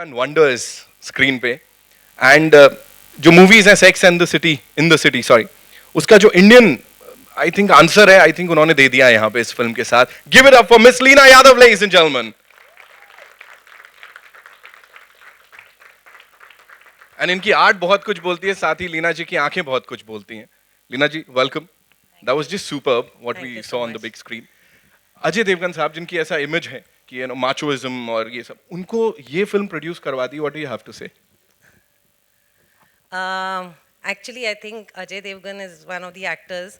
done wonders screen पे and जो movies हैं sex and the city in the city sorry उसका जो इंडियन आई थिंक आंसर है आई थिंक उन्होंने दे दिया है यहाँ पे इस फिल्म के साथ. Give it up for miss Leena Yadav ladies and gentleman. And इनकी आर्ट बहुत कुछ बोलती है, साथ ही लीना जी की आंखें बहुत कुछ बोलती हैं. Leena ji welcome. That was just superb what we saw on the big screen. Ajay Devgn साहब जिनकी ऐसा इमेज है कि माचोइज्म और ये सब, उनको ये फिल्म प्रोड्यूस करवा दी. What do you have to say? Actually, I think Ajay Devgan is one of the actors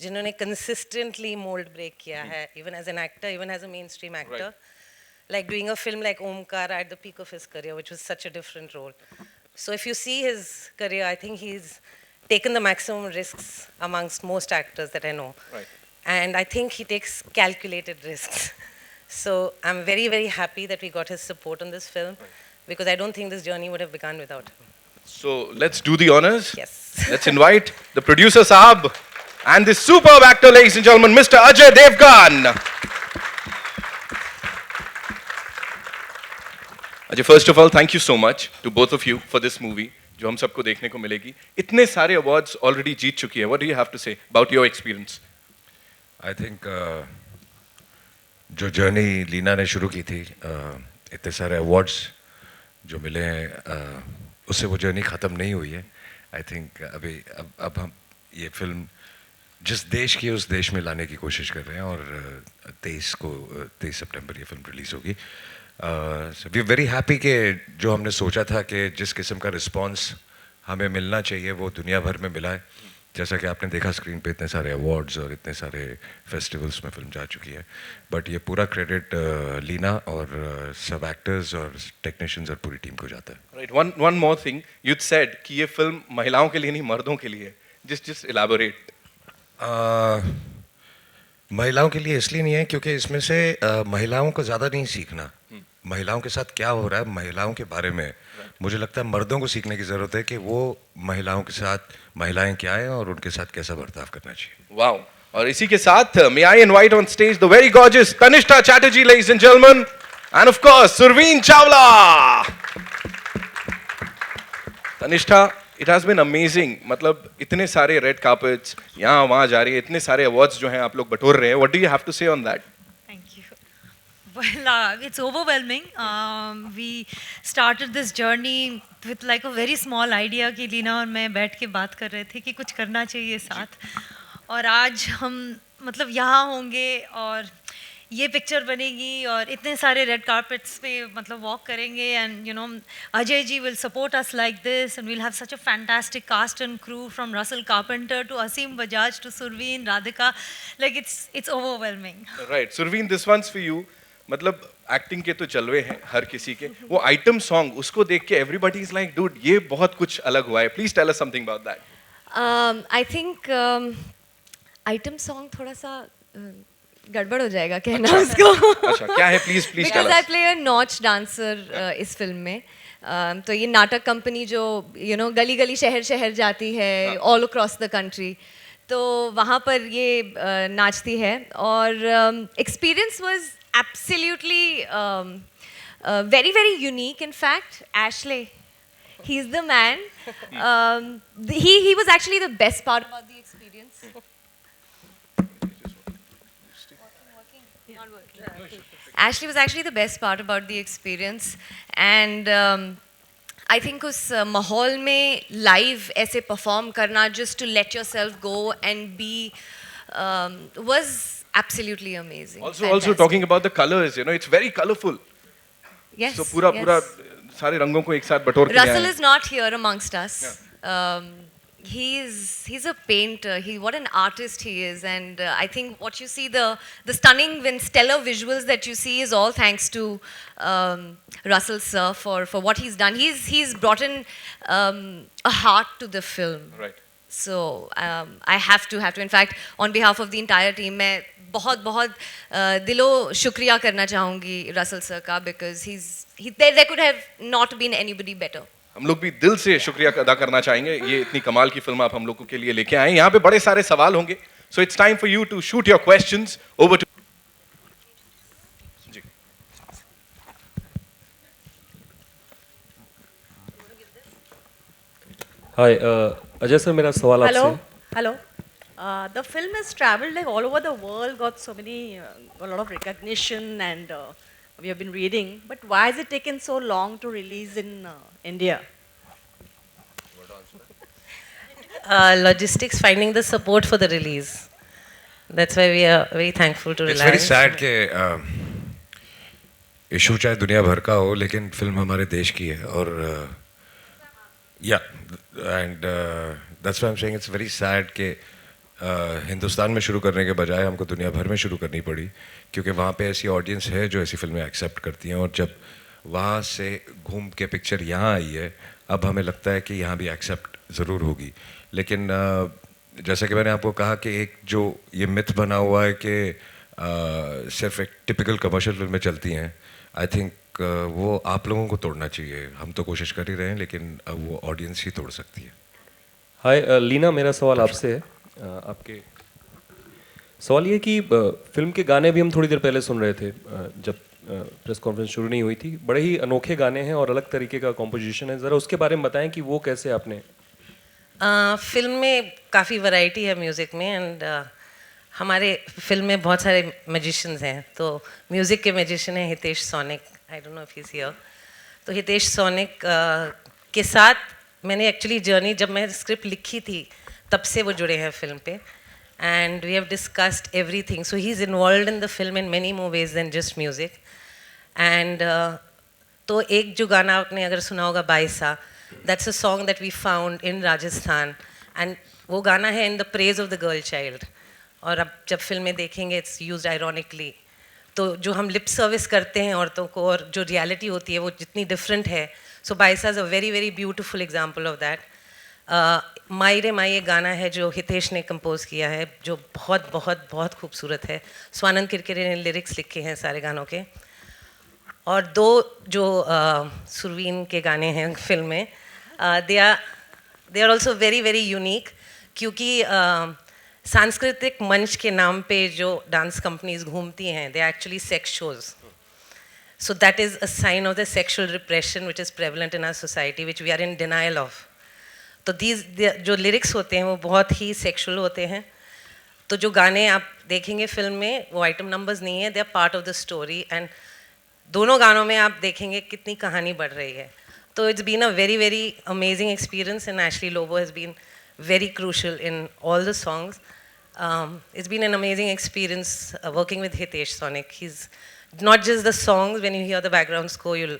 जिन्होंने consistently mold break किया है, even as an actor, even as a mainstream actor. Right. Like doing a film like Omkara at the peak of his career, which was such a different role. So if you see his career, I think he's taken the maximum risks amongst most actors that I know. Right. And I think he takes calculated risks. So I'm very, very happy that we got his support on this film, right, because I don't think this journey would have begun without him. So let's do the honors. Yes. Let's invite the producer Saab and the superb actor, ladies and gentlemen, Mr. Ajay Devgan. Ajay, first of all, thank you so much to both of you for this movie, जो हम सबको देखने को मिलेगी. इतने सारे awards already जीत चुकी है. What do you have to say about your experience? I think जो जर्नी लीना ने शुरू की थी, इतने सारे अवार्ड्स जो मिले हैं, उससे वो जर्नी ख़त्म नहीं हुई है. आई थिंक अभी अब हम ये फिल्म जिस देश की उस देश में लाने की कोशिश कर रहे हैं और 23 सितंबर ये फिल्म रिलीज़ होगी. वी आर वेरी हैप्पी कि जो हमने सोचा था कि जिस किस्म का रिस्पांस हमें मिलना चाहिए वो दुनिया भर में मिला है. जैसा कि आपने देखा स्क्रीन पे इतने सारे अवार्ड्स और इतने सारे फेस्टिवल्स में फिल्म जा चुकी है. बट ये पूरा क्रेडिट लीना और सब एक्टर्स और टेक्नीशियंस और पूरी टीम को जाता है. Right. One more thing, you said कि ये फिल्म महिलाओं के लिए नहीं मर्दों के लिए है. Just elaborate. महिलाओं के लिए इसलिए नहीं है क्योंकि इसमें से महिलाओं को ज़्यादा नहीं सीखना. महिलाओं के साथ क्या हो रहा है, महिलाओं के बारे में मुझे लगता है मर्दों को सीखने की ज़रूरत है कि वो महिलाओं के साथ महिलाएं क्या हैं और उनके साथ कैसा बर्ताव करना चाहिए. वाओ. और इसी के साथ may I invite on stage the very gorgeous Tannishtha Chatterjee ladies and gentleman and of course Surveen Chawla. Tannishtha, it has been amazing. मतलब इतने सारे रेड कार्पेट्स यहाँ वहाँ जा रही है, इतने सारे अवार्ड्स जो हैं आप लोग बटोर रहे हैं. What do you have to say on that? Well, it's overwhelming. We started this journey with like a very small idea कि लीना और मैं बैठ के बात कर रहे थे कि कुछ करना चाहिए साथ. और आज हम मतलब यहाँ होंगे और ये पिक्चर बनेगी और इतने सारे रेड कार्पेट्स पे मतलब वॉक करेंगे and you know Ajay ji will support us like this and we'll have such a fantastic cast and crew from Russell Carpenter to Aseem Bajaj to Surveen Radhika. Like it's overwhelming. Right. Surveen, this one's for you. मतलब acting के तो जलवे हैं हर किसी के. वो item song उसको देख के एवरीबॉडी इज लाइक डूड ये बहुत कुछ अलग हुआ है. Please tell us something about that. I think item song थोड़ा सा गड़बड़ हो जाएगा कहना उसको. अच्छा, क्या है? Please tell us. Because I play a nautch dancer इस फिल्म में. तो ये नाटक कंपनी जो यू नो गली गली शहर शहर जाती है ऑल अक्रॉस द कंट्री, तो वहाँ पर ये नाचती है. और experience was absolutely very very unique. In fact, Ashley, he's the man. He was actually the best part about the experience. Ashley was actually the best part about the experience. And I think उस माहौल में live ऐसे perform करना just to let yourself go and be was absolutely amazing. Also talking about the colors, you know, it's very colorful. Yes. So पूरा सारे रंगों को एक साथ बटोर के Russell is not here amongst us. Yeah. He's a painter. What an artist he is. And I think what you see, the stunning and stellar visuals that you see is all thanks to Russell sir for what he's done. He's brought in a heart to the film. Right. So I have to. In fact, on behalf of the entire team, मैं बहुत दिलो शुक्रिया करना चाहूँगी Russell sir का, because there could have not been anybody better. हम लोग भी दिल से शुक्रिया अदा करना चाहेंगे. ये इतनी कमाल की फिल्म आप हम लोगों के लिए लेके आए. यहाँ पे बड़े सारे सवाल होंगे. So it's time for you to shoot your questions over to. जी. हाय अजय सर, मेरा सवाल आपसे Hello, है। hello. The film has traveled like all over the world, got so many, a lot of recognition, and we have been reading. But why has it taken so long to release in India? Logistics, finding the support for the release. That's why we are very thankful to it's very Reliance. Sad कि issue चाहे दुनिया भर का हो लेकिन film हमारे देश की है और या and that's why I am saying it's very sad कि हिंदुस्तान में शुरू करने के बजाय हमको दुनिया भर में शुरू करनी पड़ी क्योंकि वहाँ पे ऐसी ऑडियंस है जो ऐसी फिल्में एक्सेप्ट करती हैं और जब वहाँ से घूम के पिक्चर यहाँ आई है अब हमें लगता है कि यहाँ भी एक्सेप्ट ज़रूर होगी लेकिन जैसा कि मैंने आपको कहा कि एक जो ये मिथ बना हुआ है कि सिर्फ एक टिपिकल कमर्शियल फिल्में चलती हैं आई थिंक वो आप लोगों को तोड़ना चाहिए हम तो कोशिश कर ही रहे हैं लेकिन अब वो ऑडियंस ही तोड़ सकती है हाय लीना, मेरा सवाल आपसे है। आपके सवाल ये कि फिल्म के गाने भी हम थोड़ी देर पहले सुन रहे थे जब प्रेस कॉन्फ्रेंस शुरू नहीं हुई थी। बड़े ही अनोखे गाने हैं और अलग तरीके का कॉम्पोजिशन है, ज़रा उसके बारे में बताएं कि वो कैसे आपने। फिल्म में काफ़ी वैरायटी है म्यूज़िक में एंड हमारे फिल्म में बहुत सारे मैजिशियंस हैं तो म्यूज़िक के मैजिशियन हैं Hitesh sonic, I don't know if he is here. तो हितेश सोनिक के साथ मैंने एक्चुअली जर्नी जब मैं स्क्रिप्ट लिखी थी तब से वो जुड़े हैं फिल्म पे and we have discussed everything so he is involved in the film in many more ways than just music and तो एक जो गाना आपने अगर सुना होगा Baisa, that's a song that we found in Rajasthan and वो गाना है in the praise of the girl child और अब जब फिल्म में देखेंगे इट्स यूज्ड आयरॉनिकली। तो जो हम लिप सर्विस करते हैं औरतों को और जो रियलिटी होती है वो जितनी डिफरेंट है, so Baisa is a very very beautiful example of that. माई रे माई एक गाना है जो हितेश ने कंपोज किया है जो बहुत बहुत बहुत खूबसूरत है। स्वानंद किरकिरे ने लिरिक्स लिखे हैं सारे गानों के और दो जो सुरवीन के गाने हैं फिल्म में they are also very very unique क्योंकि सांस्कृतिक मंच के नाम पे जो डांस कंपनीज घूमती हैं they actually sex shows so that is a sign of the sexual repression which is prevalent in our society which we are in denial of. तो दीज जो लिरिक्स होते हैं वो बहुत ही सेक्शुअल होते हैं। तो जो गाने आप देखेंगे फिल्म में वो आइटम नंबर्स नहीं है, they are part of the story and दोनों गानों में आप देखेंगे कितनी कहानी बढ़ रही है। तो it's been a very very amazing experience and Ashley Lobo has been very crucial in all the songs. It's been an amazing experience working with Hitesh Sonik. He's not just the songs, when you hear the background score, you'll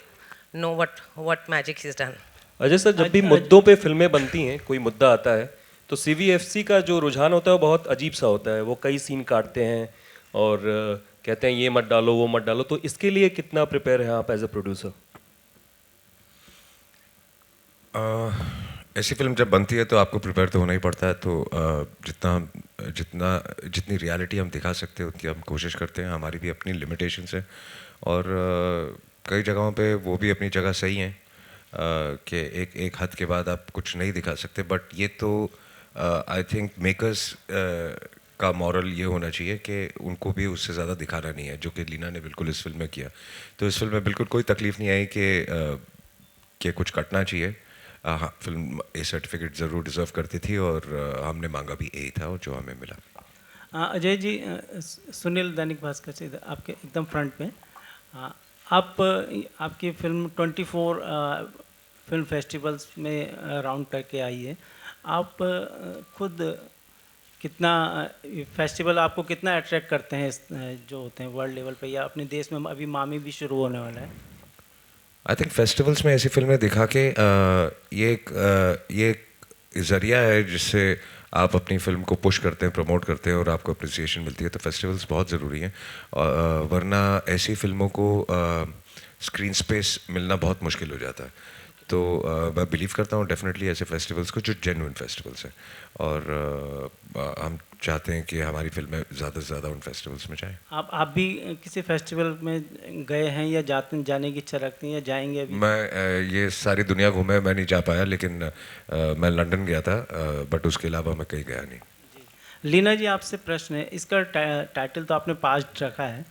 know what magic he's done. Ajay sir, जब भी मुद्दों पे फिल्में बनती हैं, कोई मुद्दा आता है तो CVFC का जो रुझान होता है वो बहुत अजीब सा होता है। वो कई सीन काटते हैं और कहते हैं ये मत डालो वो मत डालो। तो इसके लिए कितना प्रिपेयर है आप एज अ प्रोड्यूसर? ऐसी फिल्म जब बनती है तो आपको प्रिपेयर तो होना ही पड़ता है। तो जितनी रियलिटी हम दिखा सकते हैं उतनी हम कोशिश करते हैं। हमारी भी अपनी लिमिटेशंस हैं और कई जगहों पे वो भी अपनी जगह सही हैं कि एक हद के बाद आप कुछ नहीं दिखा सकते। बट ये तो आई थिंक मेकर्स का मॉरल ये होना चाहिए कि उनको भी उससे ज़्यादा दिखाना नहीं है, जो कि लीना ने बिल्कुल इस फिल्म में किया। तो इस फिल्म में बिल्कुल कोई तकलीफ़ नहीं आई कि कुछ कटना चाहिए। हाँ, फिल्म ए सर्टिफिकेट ज़रूर डिज़र्व करती थी और हमने मांगा भी ए था और जो हमें मिला। अजय जी, सुनील दैनिक भास्कर से आपके एकदम फ्रंट पे आपकी फिल्म 24 फिल्म फेस्टिवल्स में राउंड करके आई है। आप खुद कितना फेस्टिवल आपको कितना अट्रैक्ट करते हैं जो होते हैं वर्ल्ड लेवल पे, या अपने देश में अभी मामी भी शुरू होने वाला है? आई थिंक फेस्टिवल्स में ऐसी फिल्में दिखा के ये एक ज़रिया है जिससे आप अपनी फिल्म को पुश करते हैं, प्रमोट करते हैं और आपको अप्रिसिएशन मिलती है। तो फेस्टिवल्स बहुत ज़रूरी हैं, वरना ऐसी फिल्मों को स्क्रीन स्पेस मिलना बहुत मुश्किल हो जाता है। तो मैं बिलीव करता हूँ डेफिनेटली ऐसे फेस्टिवल्स को जो जेन्युइन फेस्टिवल्स हैं और हम चाहते हैं कि हमारी फिल्में ज़्यादा से ज़्यादा उन फेस्टिवल्स में जाएं। आप भी किसी फेस्टिवल में गए हैं या जाने की इच्छा रखते हैं या जाएंगे अभी? मैं ये सारी दुनिया घूमे, मैं नहीं जा पाया, लेकिन मैं लंदन गया था, बट उसके अलावा मैं कहीं गया नहीं। लीना जी, आपसे प्रश्न है। इसका टाइटल तो आपने पास्ट रखा है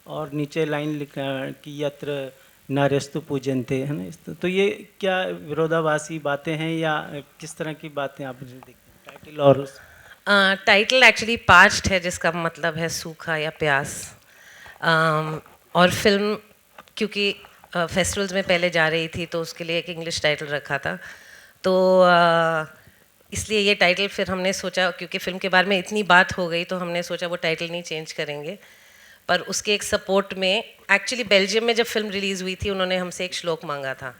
और नीचे लाइन लिखा कि यत्र नार्यस्तु पूजन्ते, है ना। तो ये क्या विरोधाभासी बातें हैं या किस तरह की बातें आप देखते हैं टाइटल और टाइटल एक्चुअली पास्ट है, जिसका मतलब है सूखा या प्यास। और फिल्म क्योंकि फेस्टिवल्स में पहले जा रही थी तो उसके लिए एक इंग्लिश टाइटल रखा था, तो इसलिए ये टाइटल फिर हमने सोचा, क्योंकि फिल्म के बारे में इतनी बात हो गई तो हमने सोचा वो टाइटल नहीं चेंज करेंगे। पर उसके एक सपोर्ट में, एक्चुअली बेल्जियम में जब फिल्म रिलीज़ हुई थी उन्होंने हमसे एक श्लोक मांगा था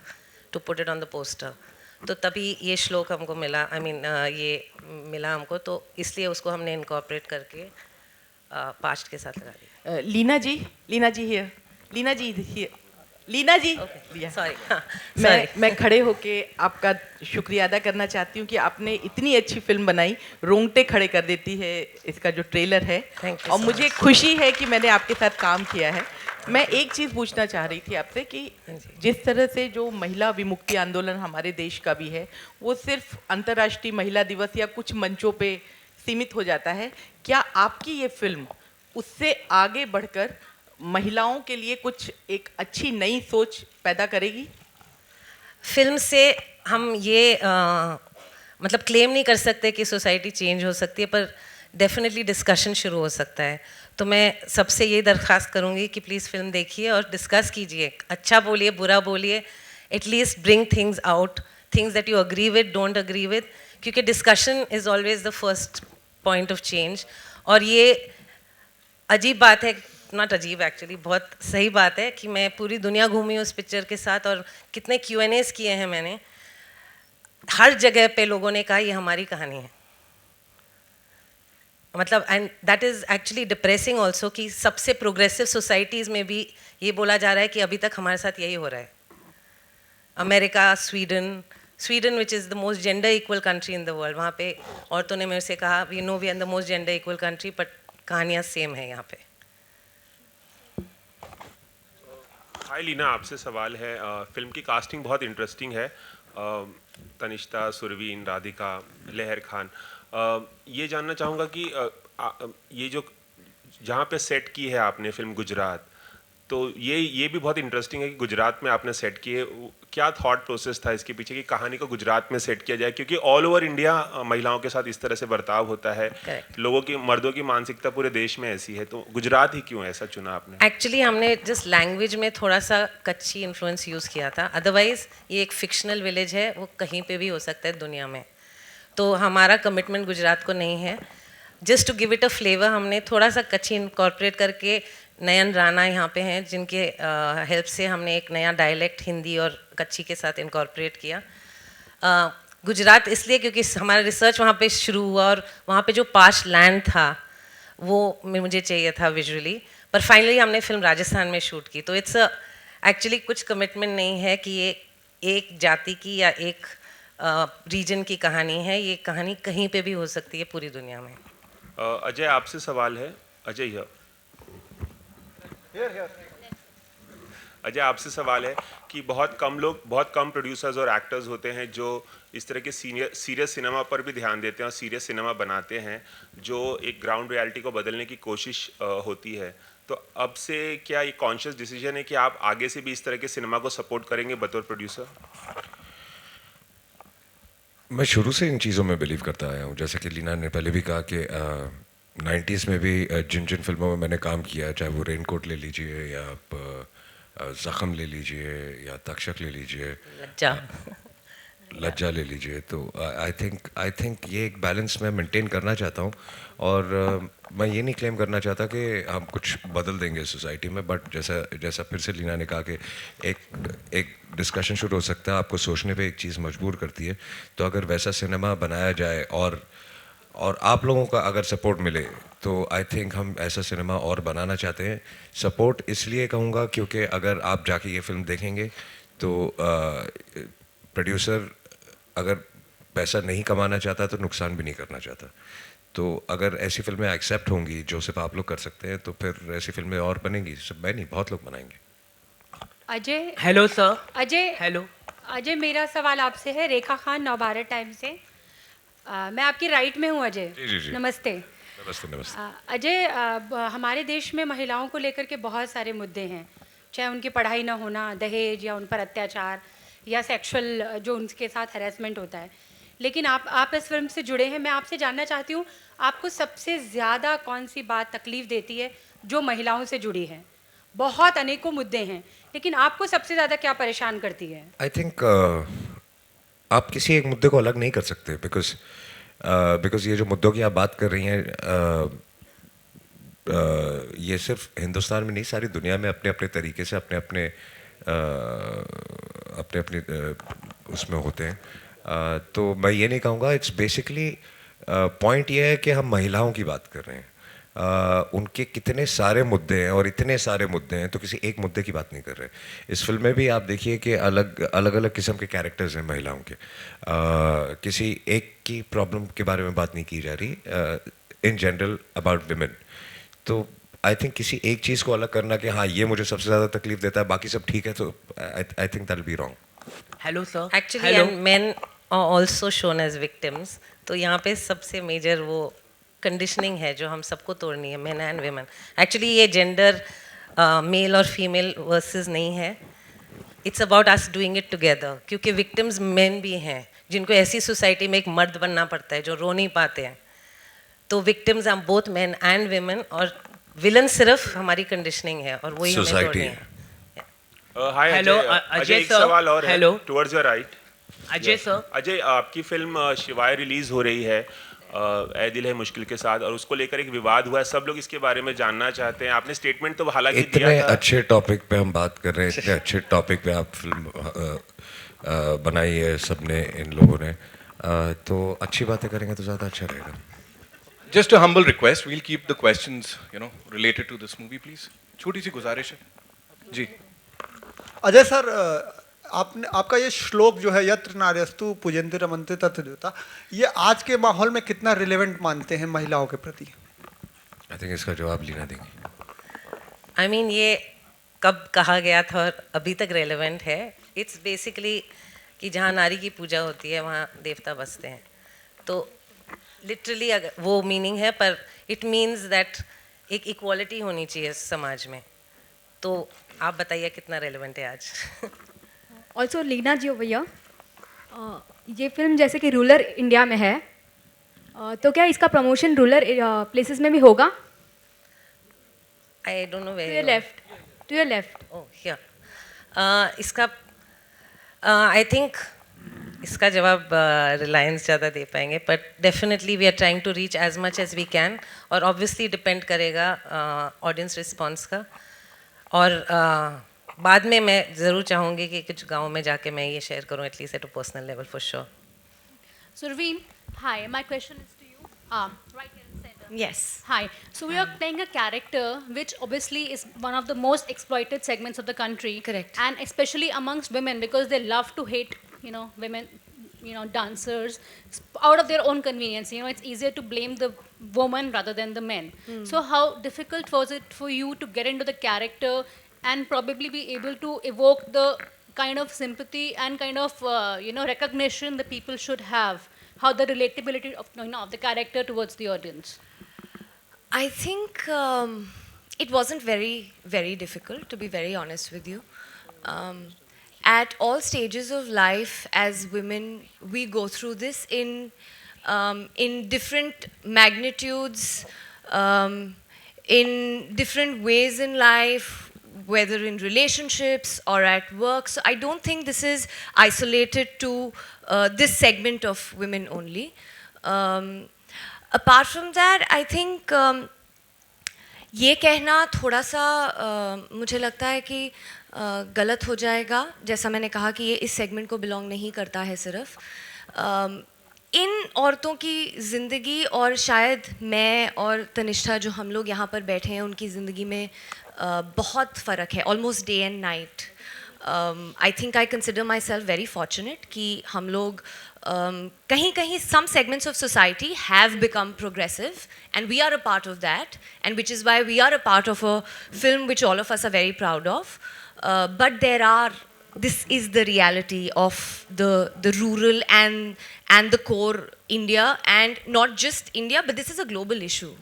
to put it on the poster, तो तभी ये श्लोक हमको मिला, ये मिला हमको, तो इसलिए उसको हमने इनकॉर्पोरेट करके पास्ट के साथ लगा दिया। Leena ji here, Leena ji here, Leena ji. Sorry, मैं खड़े होके आपका शुक्रिया अदा करना चाहती हूँ कि आपने इतनी अच्छी फिल्म बनाई, रोंगटे खड़े कर देती है इसका जो ट्रेलर है। Thank you और so मुझे खुशी है कि मैंने आपके साथ काम किया है। मैं एक चीज़ पूछना चाह रही थी आपसे कि जिस तरह से जो महिला विमुक्ति आंदोलन हमारे देश का भी है, वो सिर्फ अंतर्राष्ट्रीय महिला दिवस या कुछ मंचों पे सीमित हो जाता है, क्या आपकी ये फिल्म उससे आगे बढ़कर महिलाओं के लिए कुछ एक अच्छी नई सोच पैदा करेगी? फिल्म से हम ये मतलब क्लेम नहीं कर सकते कि सोसाइटी चेंज हो सकती है, पर डेफिनेटली डिस्कशन शुरू हो सकता है। तो मैं सबसे ये दरख्वास्त करूँगी कि प्लीज़ फिल्म देखिए और डिस्कस कीजिए, अच्छा बोलिए बुरा बोलिए, at least bring things out, things that you agree with, don't agree with, क्योंकि discussion is always the first point of change. और ये अजीब बात है, नॉट अजीब एक्चुअली, बहुत सही बात है कि मैं पूरी दुनिया घूमी उस पिक्चर के साथ और कितने Q&As किए हैं मैंने, हर जगह पे लोगों ने कहा ये हमारी कहानी है। मतलब and that is actually depressing also कि सबसे प्रोग्रेसिव सोसाइटीज़ में भी ये बोला जा रहा है कि अभी तक हमारे साथ यही हो रहा है। America, Sweden which is the most gender equal country in the world, वहाँ पे औरतों ने मेरे से कहा we know we are the most gender equal country, but कहानियाँ सेम है यहाँ पे। हाय लीना, आपसे सवाल है। फिल्म की कास्टिंग बहुत इंटरेस्टिंग है। तनिष्ठा, सुरवीन, राधिका, लहर खान। ये जानना चाहूँगा कि ये जो जहाँ पे सेट की है आपने फिल्म गुजरात, तो ये भी बहुत इंटरेस्टिंग है कि गुजरात में आपने सेट की है। क्या थॉट प्रोसेस था इसके पीछे कि कहानी को गुजरात में सेट किया जाए, क्योंकि ऑल ओवर इंडिया महिलाओं के साथ इस तरह से बर्ताव होता है। Correct. लोगों की, मर्दों की मानसिकता पूरे देश में ऐसी है, तो गुजरात ही क्यों ऐसा चुना आपने? एक्चुअली हमने जस्ट लैंग्वेज में थोड़ा सा कच्ची इन्फ्लुएंस यूज़ किया था, अदरवाइज ये एक फिक्शनल विलेज है, वो कहीं पे भी हो सकता है दुनिया में। तो हमारा कमिटमेंट गुजरात को नहीं है। Just to give it a flavour हमने थोड़ा सा कच्ची इनकॉर्पोरेट करके, नयन राणा यहाँ पे हैं जिनके हेल्प से हमने एक नया डायलेक्ट हिंदी और कच्ची के साथ इनकॉर्पोरेट किया। गुजरात इसलिए क्योंकि हमारा रिसर्च वहाँ पे शुरू हुआ और वहाँ पे जो पास्ट लैंड था वो मुझे चाहिए था विजुअली, पर फाइनली हमने फिल्म राजस्थान में शूट की। तो इट्स एक्चुअली कुछ कमिटमेंट नहीं है कि ये एक जाति की या एक रीजन की कहानी है, ये कहानी कहीं पे भी हो सकती है पूरी दुनिया में। अजय, आपसे सवाल है। अजय अजय, आपसे सवाल है कि बहुत कम प्रोड्यूसर्स और एक्टर्स होते हैं जो इस तरह के सीरियस सिनेमा पर भी ध्यान देते हैं और सीरियस सिनेमा बनाते हैं, जो एक ग्राउंड रियलिटी को बदलने की कोशिश होती है। तो अब से क्या ये कॉन्शियस डिसीजन है कि आप आगे से भी इस तरह के सिनेमा को सपोर्ट करेंगे बतौर प्रोड्यूसर? मैं शुरू से इन चीज़ों में बिलीव करता आया हूँ। जैसे कि लीना ने पहले भी कहा कि 90s में भी जिन फिल्मों में मैंने काम किया, चाहे वो रेनकोट ले लीजिए या आप ज़ख्म ले लीजिए या तक्षक ले लीजिए, लज्जा ले लीजिए, तो आई थिंक ये एक बैलेंस मैं मेंटेन करना चाहता हूँ। और मैं ये नहीं क्लेम करना चाहता कि हम कुछ बदल देंगे सोसाइटी में, बट जैसा फिर से लीना ने कहा कि एक डिस्कशन शुरू हो सकता है, आपको सोचने पे एक चीज़ मजबूर करती है। तो अगर वैसा सिनेमा बनाया जाए और आप लोगों का अगर सपोर्ट मिले, तो आई थिंक हम ऐसा सिनेमा और बनाना चाहते हैं। सपोर्ट इसलिए कहूँगा क्योंकि अगर आप जाके ये फिल्म देखेंगे तो प्रोड्यूसर अगर पैसा नहीं कमाना चाहता तो नुकसान भी नहीं करना चाहता। तो अगर ऐसी फिल्में एक्सेप्ट होंगी जो सिर्फ आप लोग कर सकते हैं, तो फिर ऐसी फिल्में और बनेंगी। सिर्फ मैं नहीं, बहुत लोग बनाएंगे। Ajay, hello sir. Ajay, hello Ajay, मेरा सवाल आपसे है। रेखा खान, नवभारत टाइम से। मैं आपकी राइट में हूँ अजय। जी। नमस्ते। नमस्ते। अजय, हमारे देश में महिलाओं को लेकर के बहुत सारे मुद्दे हैं। चाहे उनकी पढ़ाई ना होना, दहेज या उन पर अत्याचार या सेक्सुअल जो उनके साथ हैरेसमेंट होता है। लेकिन आप इस फिल्म से जुड़े हैं, मैं आपसे जानना चाहती हूँ आपको सबसे ज़्यादा कौन सी बात तकलीफ़ देती है जो महिलाओं से जुड़ी है? बहुत अनेकों मुद्दे हैं, लेकिन आपको सबसे ज़्यादा क्या परेशान करती है? आई थिंक आप किसी एक मुद्दे को अलग नहीं कर सकते, बिकॉज ये जो मुद्दों की आप बात कर रही हैं, ये सिर्फ हिंदुस्तान में नहीं, सारी दुनिया में अपने अपने तरीके से अपने अपने उसमें होते हैं। तो मैं ये नहीं कहूँगा, इट्स बेसिकली पॉइंट ये है कि हम महिलाओं की बात कर रहे हैं। उनके कितने सारे मुद्दे हैं और इतने सारे मुद्दे हैं, तो किसी एक मुद्दे की बात नहीं कर रहे। इस फिल्म में भी आप देखिए कि अलग अलग किस्म के कैरेक्टर्स हैं महिलाओं के। किसी एक की प्रॉब्लम के बारे में बात नहीं की जा रही, इन जनरल अबाउट विमेन। तो आई थिंक किसी एक चीज़ को अलग करना कि हाँ ये मुझे सबसे ज़्यादा तकलीफ देता है, बाकी सब ठीक है, तो I think that will be wrong. Hello sir. Actually men also shown as victims, तो यहाँ पे सबसे मेजर वो कंडीशनिंग है जो हम सबको तोड़नी है, मेन एंड वेमेन। एक्चुअली ये जेंडर मेल और फीमेल वर्सेस नहीं है, it's about us doing it together, क्योंकि विक्टिम्स मेन भी हैं जिनको ऐसी सोसाइटी में एक मर्द बनना पड़ता है जो रो नहीं पाते हैं। तो victims are both men and women, और विलन सिर्फ हमारी कंडीशनिंग है और वही हमें तोड़नी है। हाय Hello, अजय, एक sir. सवाल और Hello. है towards your right. Ajay sir. Ajay, आपकी फिल्म शिवाय रिलीज हो रही है ए दिल है मुश्किल के साथ, और उसको लेकर एक विवाद हुआ है, सब लोग इसके बारे में जानना चाहते हैं। आपने स्टेटमेंट तो हालांकि इतने दिया था। अच्छे टॉपिक पे हम बात कर रहे हैं, इतने अच्छे टॉपिक पे आप फिल्म बनाई है सबने, इन लोगों ने, तो अच्छी बातें करेंगे तो ज़्यादा अच्छा रहेगा। Just a humble request, we'll keep the questions, related to this movie, please. छोटी सी गुजारिश है जी। अजय सर, आपका ये श्लोक जो है, यत्र नार्यस्तु पूजन्ते रमन्ते तत्र देवता, ये आज के माहौल में कितना रिलेवेंट मानते हैं महिलाओं के प्रति? आई थिंक इसका जवाब लीना देंगे। आई मीन ये कब कहा गया था और अभी तक रेलेवेंट है। इट्स बेसिकली कि जहाँ नारी की पूजा होती है वहाँ देवता बसते हैं, तो लिटरली वो मीनिंग है, पर इट मीन्स दैट एक इक्वालिटी होनी चाहिए समाज में। तो आप बताइए कितना रेलेवेंट है आज। ऑल्सो लीना जी भैया, ये फिल्म जैसे कि रूरल इंडिया में है, तो क्या इसका प्रमोशन रूरल प्लेसेस में भी होगा? I don't know to your left. Oh here. इसका आई थिंक इसका जवाब रिलायंस ज़्यादा दे पाएंगे, but definitely we are trying to reach as much as we can, और ऑब्वियसली डिपेंड करेगा ऑडियंस रिस्पॉन्स का। और बाद में मैं ज़रूर चाहूँगी कि कुछ गाँव में जाके मैं ये शेयर करूँ, at least at a personal level for sure. Surveen, hi, my question is to you. Right here in center. Yes. Hi. So we are playing a character which obviously is one of the most exploited segments of the country. Correct. And especially amongst women, because they love to hate, women, dancers out of their own convenience. It's easier to blame the woman rather than the men. So how difficult was it for you to get into the character and probably be able to evoke the kind of sympathy and kind of recognition the people should have? How the relatability of of the character towards the audience? I think it wasn't very, very difficult, to be very honest with you. At all stages of life, as women, we go through this in different magnitudes, in different ways in life, whether in relationships or at work. So I don't think this is isolated to this segment of women only. Apart from that, I think ये कहना थोड़ा सा मुझे लगता है कि गलत हो जाएगा। जैसा मैंने कहा कि ये इस सेगमेंट को बिलोंग नहीं करता है सिर्फ। इन औरतों की ज़िंदगी और शायद मैं और तनिष्ठा जो हम लोग यहाँ पर बैठे हैं उनकी ज़िंदगी में बहुत फ़र्क है, almost day and night. I think I consider my self very fortunate कि हम लोग कहीं कहीं some segments of society have become progressive, and we are a part of that, and which is why we are a part of a film which all of us are very proud of. But this is the reality of the rural and the core India, and not just India, but this is a global issue.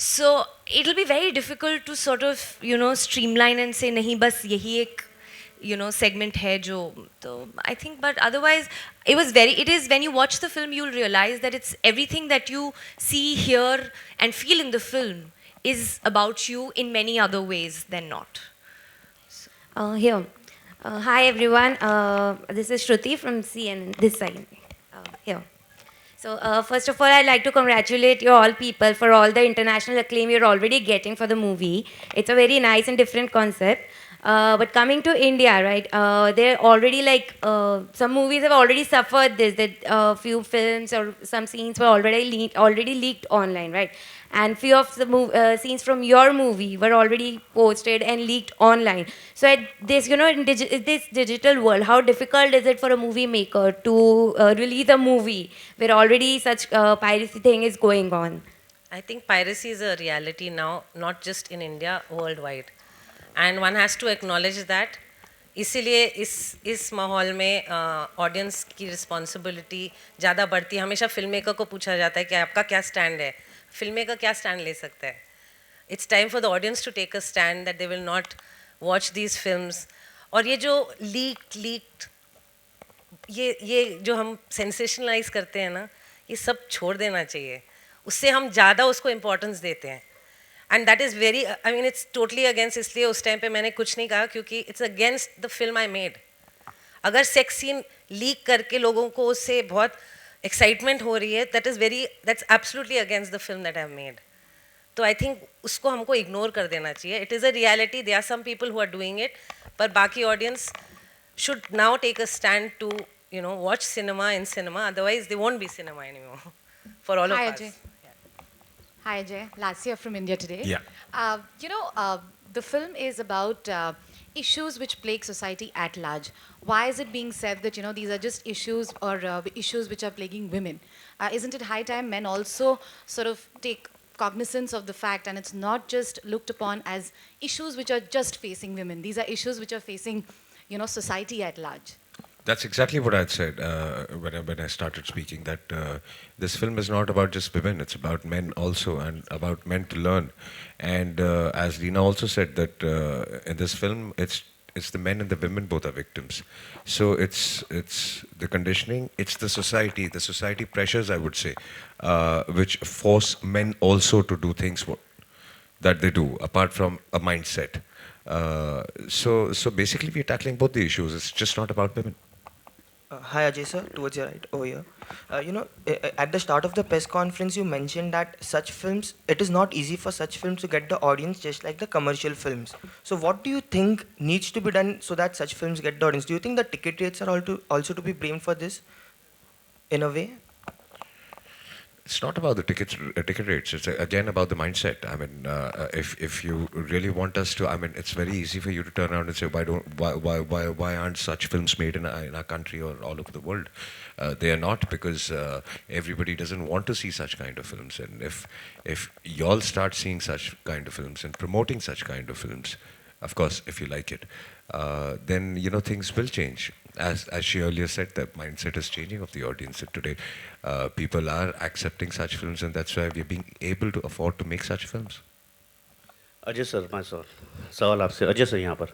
So it'll be very difficult to sort of, you know, streamline and say nahi bas yahi ek, you know, segment hai jo. So I think, but otherwise it is when you watch the film you'll realize that it's everything that you see, hear and feel in the film is about you in many other ways than not. Here. Hi everyone. This is Shruti from CNN, this side. Here. So first of all, I'd like to congratulate you all people for all the international acclaim you're already getting for the movie. It's a very nice and different concept. But coming to India, right, they're already like, some movies have already suffered this, that few films or some scenes were already leaked online, right? And few of the scenes from your movie were already posted and leaked online. So at this, you know, in this digital world, how difficult is it for a movie maker to release a movie where already such piracy thing is going on? I think piracy is a reality now, not just in India, worldwide. And one has to acknowledge that. इसीलिए इस माहौल में audience की responsibility ज़्यादा बढ़ती है. हमेशा film maker को पूछा जाता है कि आपका क्या स्टैंड है, फिल्म मेकर क्या स्टैंड ले सकता है. It's time for the audience to take a stand that they will not watch these films. और ये जो लीक्ड ये जो हम सेंसेशनलाइज करते हैं ना, ये सब छोड़ देना चाहिए. उससे हम ज़्यादा उसको इम्पोर्टेंस देते हैं. And that is very, I mean it's totally against. इसलिए उस टाइम पे मैंने कुछ नहीं कहा क्योंकि it's against the film I made. अगर सेक्स सीन लीक करके लोगों को उससे बहुत एक्साइटमेंट हो रही है, that's absolutely against the film that I have made. तो आई थिंक उसको हमको इग्नोर कर देना चाहिए. It is a reality. There are some people who are doing it, पर बाकी audience should now take a stand to, you know, watch cinema in cinema. Otherwise, they won't be cinema anymore for all of Hi, us. Ajay. Hi, Ajay. Lassia from India Today. Yeah. You know, the film is about issues which plague society at large. Why is it being said that, you know, these are just issues or issues which are plaguing women? Isn't it high time men also sort of take cognizance of the fact, and it's not just looked upon as issues which are just facing women. These are issues which are facing, you know, society at large. That's exactly what I'd said when I started speaking, that this film is not about just women, it's about men also, and about men to learn. And as Leena also said, that in this film, it's the men and the women both are victims. So it's the conditioning, it's the society pressures, I would say, which force men also to do things that they do, apart from a mindset. So basically we're tackling both the issues. It's just not about women. Hi Ajay sir, towards your right over here. You know, at the start of the press conference you mentioned that such films, it is not easy for such films to get the audience just like the commercial films. So what do you think needs to be done so that such films get the audience? Do you think the ticket rates are also to be blamed for this in a way? It's not about the ticket rates. It's again about the mindset. I mean, if you really want us to, I mean, it's very easy for you to turn around and say, why aren't such films made in our country or all over the world? They are not, because everybody doesn't want to see such kind of films. And if y'all start seeing such kind of films and promoting such kind of films, of course, if you like it, then you know things will change. As she earlier said, the mindset is changing of the audience. And today, people are accepting such films, and that's why we're being able to afford to make such films. Ajay sir, मैं सवाल आपसे, Ajay sir यहाँ पर.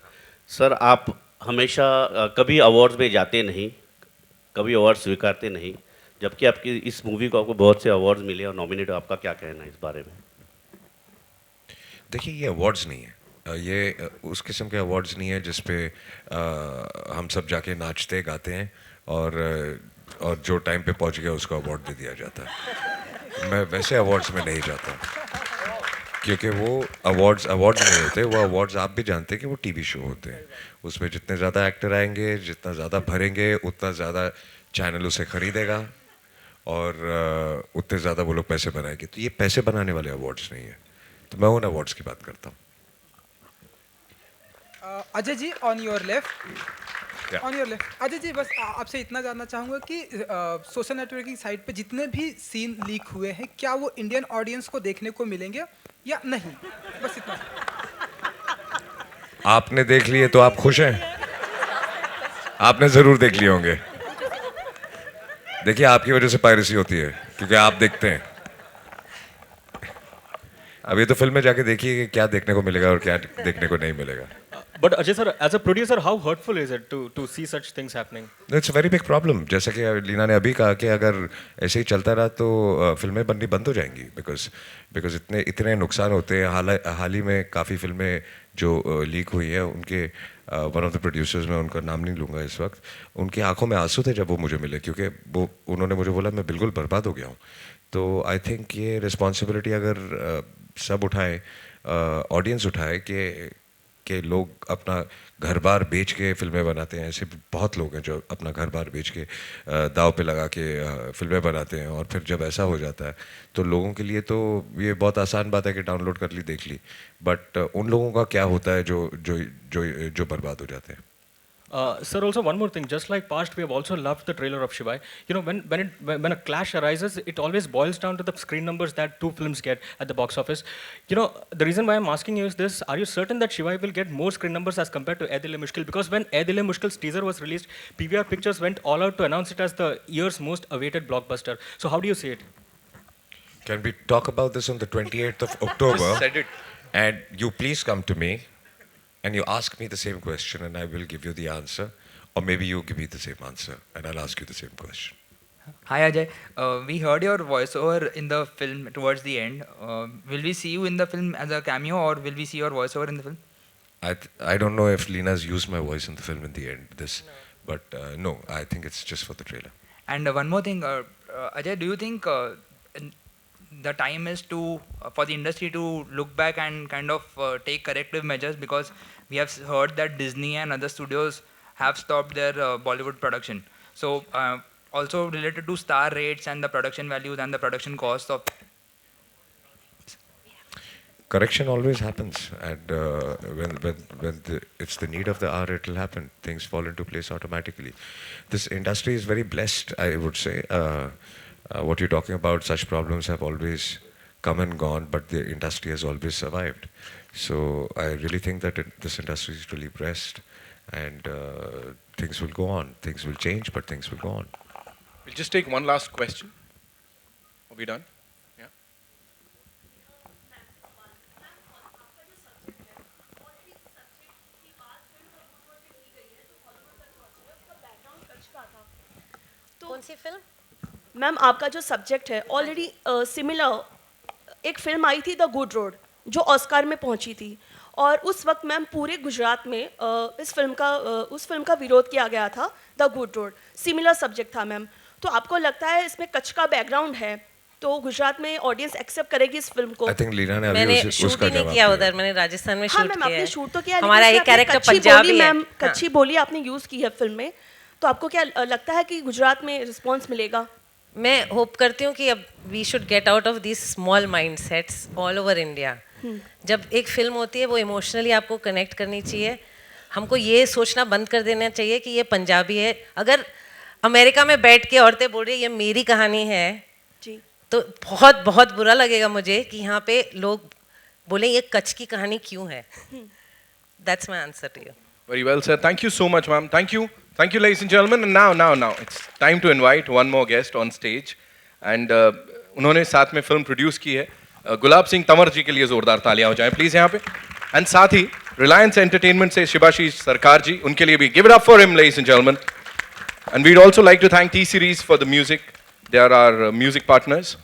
Sir, आप हमेशा कभी awards में जाते नहीं, कभी अवार्ड स्वीकारते नहीं, जबकि आपकी इस मूवी को आपको बहुत से अवार्ड्स मिले और नॉमिनेट. आपका क्या कहना है इस बारे में? देखिए, ये अवार्ड्स नहीं है. ये उस किस्म के अवार्ड्स नहीं है जिस पे हम सब जाके नाचते गाते हैं और जो टाइम पे पहुंच गया उसको अवार्ड दे दिया जाता है. मैं वैसे अवार्ड्स में नहीं जाता, क्योंकि वो अवार्ड्स नहीं होते. वो अवार्ड्स आप भी जानते हैं कि वो टीवी शो होते हैं. उसमें जितने ज़्यादा एक्टर आएंगे, जितना ज़्यादा भरेंगे, उतना ज़्यादा चैनल उसे ख़रीदेगा और उतने ज़्यादा वो लोग पैसे बनाएंगे. तो ये पैसे बनाने वाले अवार्ड्स नहीं है. तो मैं उन अवार्ड्स की बात करता हूँ. Ajay ji, on your left. Ajay ji, बस आपसे इतना जानना चाहूँगा कि सोशल नेटवर्किंग साइट पे जितने भी सीन लीक हुए हैं, क्या वो इंडियन ऑडियंस को देखने को मिलेंगे या नहीं? बस इतना. आपने देख लिए तो आप खुश हैं? आपने ज़रूर देख लिए होंगे. देखिए, आपकी वजह से पायरेसी होती है, क्योंकि आप देखते हैं. अब ये तो फिल्म में जाके देखिए कि क्या देखने को मिलेगा और क्या देखने को नहीं मिलेगा. But Ajay sir, as a producer, how hurtful is it to see such things happening? It's a very big problem. जैसे कि लीना ने अभी कहा कि अगर ऐसे ही चलता रहा तो फिल्में बननी बंद हो जाएंगी because इतने नुकसान होते हैं. हाल ही में काफ़ी फिल्में जो लीक हुई है उनके वन ऑफ द प्रोड्यूसर्स, मैं उनका नाम नहीं लूँगा इस वक्त, उनकी आंखों में आंसू थे जब वो मुझे मिले, क्योंकि वो उन्होंने मुझे बोला मैं बिल्कुल बर्बाद हो गया हूँ. तो आई थिंक ये रिस्पॉन्सिबिलिटी अगर सब उठाएं, ऑडियंस उठाए कि लोग अपना घर बार बेच के फिल्में बनाते हैं. ऐसे बहुत लोग हैं जो अपना घर बार बेच के दाव पे लगा के फिल्में बनाते हैं, और फिर जब ऐसा हो जाता है तो लोगों के लिए तो ये बहुत आसान बात है कि डाउनलोड कर ली, देख ली, बट उन लोगों का क्या होता है जो बर्बाद हो जाते हैं. Sir, also one more thing. Just like past, we have also loved the trailer of Shivai. You know, when a clash arises, it always boils down to the screen numbers that two films get at the box office. You know, the reason why I'm asking you is this: are you certain that Shivai will get more screen numbers as compared to Ae Dil Hai Mushkil? Because when Ae Dil Hai Mushkil's teaser was released, PVR Pictures went all out to announce it as the year's most awaited blockbuster. So how do you see it? Can we talk about this on the 28th of October? Just said it. And you please come to me and you ask me the same question and I will give you the answer. Or maybe you give me the same answer and I'll ask you the same question. Hi Ajay, we heard your voiceover in the film towards the end. Will we see you in the film as a cameo, or will we see your voiceover in the film? I don't know if Lina's used my voice in the film in the end, but no, I think it's just for the trailer. And one more thing, Ajay, do you think the time is for the industry to look back and kind of take corrective measures, because we have heard that Disney and other studios have stopped their Bollywood production. So also related to star rates and the production values and the production cost of... Correction always happens, and when it's the need of the hour, it will happen. Things fall into place automatically. This industry is very blessed, I would say. What you're talking about, such problems have always come and gone, but the industry has always survived. So I really think that this industry is really blessed, and things will go on. Things will change, but things will go on. We'll just take one last question. Are we done? Yeah. कौन सी film? Ma'am आपका जो subject है already similar एक film आई थी the good road जो Oscar में पहुंची थी, और उस वक्त मैम पूरे गुजरात में उस फिल्म का विरोध किया गया था. The good road similar subject था मैम. तो आपको लगता है इसमें कच्छ का बैकग्राउंड है तो गुजरात में ऑडियंस एक्सेप्ट करेगी इस फिल्म को? I think लीना ने मैंने अभी शूट ही नहीं किया उधर, मैंने राजस्थान में शूट किया है. आपने शूट तो किया, हमारा ये कैरेक्टर पंजाबी है. मैम कच्ची बोली आपने यूज की है फिल्म में, तो आपको क्या लगता है कि गुजरात में रिस्पॉन्स मिलेगा? मैं होप करती हूँ कि अब we should get out of this small mindsets all over India. जब एक फिल्म होती है वो इमोशनली आपको कनेक्ट करनी चाहिए. हमको ये सोचना बंद कर देना चाहिए कि ये पंजाबी है. अगर अमेरिका में बैठ के औरतें बोल रही है ये मेरी कहानी है जी, तो बहुत बहुत बुरा लगेगा मुझे कि यहाँ पे लोग बोले ये कच्छ की कहानी क्यों है. That's my answer to you. Very well, sir. Thank you so much, ma'am. Thank you. Thank you, ladies and gentlemen. And now, it's time to invite one more guest on stage. And उन्होंने साथ में film produce की है. गुलाब सिंह तंवर जी के लिए जोरदार तालियां हो जाएं प्लीज यहाँ पे. एंड साथ ही रिलायंस एंटरटेनमेंट से शिबाशीष सरकार जी, उनके लिए भी give it up for him, ladies and gentleman. And we'd also like to thank T-Series for the music. They are our music partners.